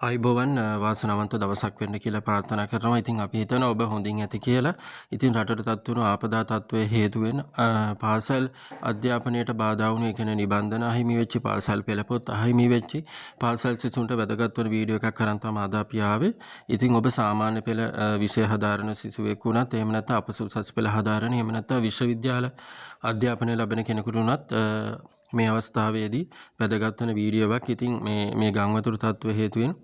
අයිබෝවන් වාසනාවන්ත දවසක් වෙන්න කියලා ප්‍රාර්ථනා කරනවා. ඉතින් අපි හිතනවා ඔබ හොඳින් ඇති කියලා. ඉතින් රටට තත්වුණු ආපදා තත්වයේ හේතුවෙන් පාසල් අධ්‍යාපනයට බාධා වුණු ඒ නිබන්ධන අහිමි වෙච්ච පාසල් පෙළපොත් අහිමි වෙච්ච පාසල් සිසුන්ට වැදගත් වන වීඩියෝ එකක් කරන් තමයි අද අපි ආවේ. ඉතින් ඔබ සාමාන්‍ය පෙළ විෂය හදාරන සිසුවෙක් වුණත් එහෙම නැත්නම් අපසු උසස් පෙළ හදාරන එහෙම නැත්නම් විශ්වවිද්‍යාල අධ්‍යාපනය ලබන කෙනෙකුට වුණත් මේ අවස්ථාවේදී වැදගත් වෙන වීඩියෝවක්. ඉතින් මේ ගංවතුරු තත්ත්ව හේතුවෙන්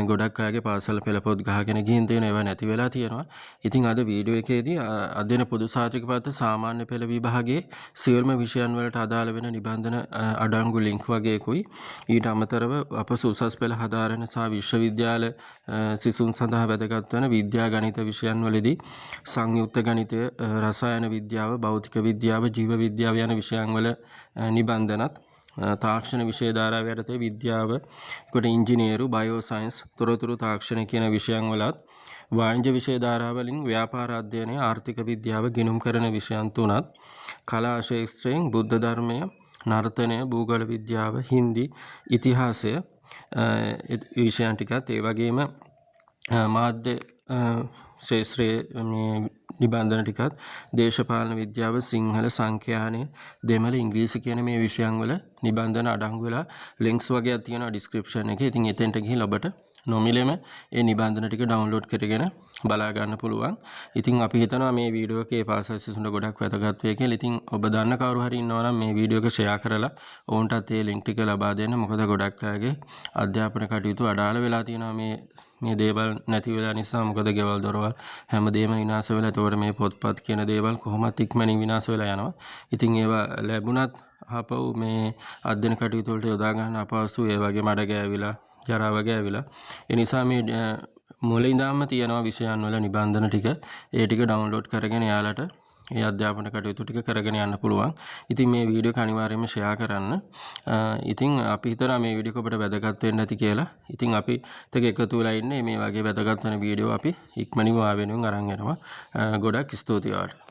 ගොඩක් අයගේ පාසල් පෙළපොත් ගහගෙන ගිහින් තියෙන ඒවා නැති වෙලා තියෙනවා. ඉතින් අද වීඩියෝ එකේදී අධ්‍යයන පොදු සාතික පත්‍ර සාමාන්‍ය පෙළ විභාගයේ සියලුම විෂයන් වලට අදාළ වෙන නිබන්ධන අඩංගු ලින්ක් වගේකුයි ඊට අමතරව අපසු උසස් පෙළ හදාරන සහ විශ්වවිද්‍යාල සිසුන් සඳහා වැදගත් වන විද්‍යා ගණිත විෂයන් වලදී සංයුක්ත ගණිතය, රසායන විද්‍යාව, භෞතික විද්‍යාව, ජීව විද්‍යාව යන විෂයන් වල නිබන්ධනත් තාක්ෂණ විෂය ධාරාව යටතේ විද්‍යාව, කොට ඉංජිනේරු, බයෝ සයන්ස්, තොරතුරු තාක්ෂණ කියන විෂයන් වලත් වාණිජ්‍ය විෂය ධාරාව වලින් ව්‍යාපාර අධ්‍යයනය, ආර්ථික විද්‍යාව, ගිණුම් කරන විෂයන් තුනත් කලා ශාස්ත්‍රයෙන් බුද්ධ ධර්මය, නර්තනය, භූගෝල විද්‍යාව, හින්දි, ඉතිහාසය විෂයන් ටිකත් ඒ වගේම මාධ්‍ය ශාස්ත්‍රයේ මේ නිබන්ධන ටිකත් දේශපාලන විද්‍යාව, සිංහල, සංඛ්‍යානය, දෙමළ, ඉංග්‍රීසි කියන මේ විෂයන් වල නිබන්ධන අඩංගු වෙලා ලින්ක්ස් වගේක් තියෙනවා ඩිස්ක්‍රිප්ෂන් එකේ. ඉතින් එතෙන්ට ගිහින් ඔබට නොමිලෙම ඒ නිබන්ධන ටික ඩවුන්ලෝඩ් කරගෙන බලා ගන්න පුළුවන්. ඉතින් අපි හිතනවා මේ වීඩියෝ එකේ පාසල් සිසුන්ට ගොඩක් වැදගත් වෙයි කියලා. ඉතින් ඔබ දන්න කවුරු හරි ඉන්නවා නම් මේ වීඩියෝ එක ෂෙයා කරලා ඔවුන්ටත් ඒ ලින්ක් ටික ලබා දෙන්න. මොකද ගොඩක් අයගේ අධ්‍යාපන කටයුතු අඩාල වෙලා තියෙනවා මේ දේවල් නැති වෙලා නිසා. මොකද ගෙවල් දොරවල් හැමදේම විනාශ වෙලා. ඒතකොට මේ පොත්පත් කියන දේවල් කොහොමත් ඉක්මනින් විනාශ වෙලා යනවා. ඉතින් ඒවා ලැබුණත් ආපහු මේ අධ්‍යයන කටයුතු වලට යොදා ගන්න අපහසු. ඒ වගේම අඩ ගෑවිලා, ජරාව ගෑවිලා. ඒ නිසා මේ මුලින් ඉඳන්ම තියෙනවා විෂයන් වල නිබන්ධන ටික. ඒ ටික ඩවුන්ලෝඩ් කරගෙන යාලට ඒ අධ්‍යාපන කටයුතු ටික කරගෙන යන්න පුළුවන්. ඉතින් මේ වීඩියෝ එක අනිවාර්යයෙන්ම ෂෙයා කරන්න. ඉතින් අපි හිතනවා මේ වීඩියෝ එක ඔබට වැදගත් වෙන්න ඇති කියලා. ඉතින් අපි ටික එකතු වෙලා ඉන්නේ මේ වගේ වැදගත් වෙන වීඩියෝ අපි ඉක්මනින්ම ආ වෙනුවෙන් අරන් එනවා. ගොඩක් ස්තුතියි ඔයාලට.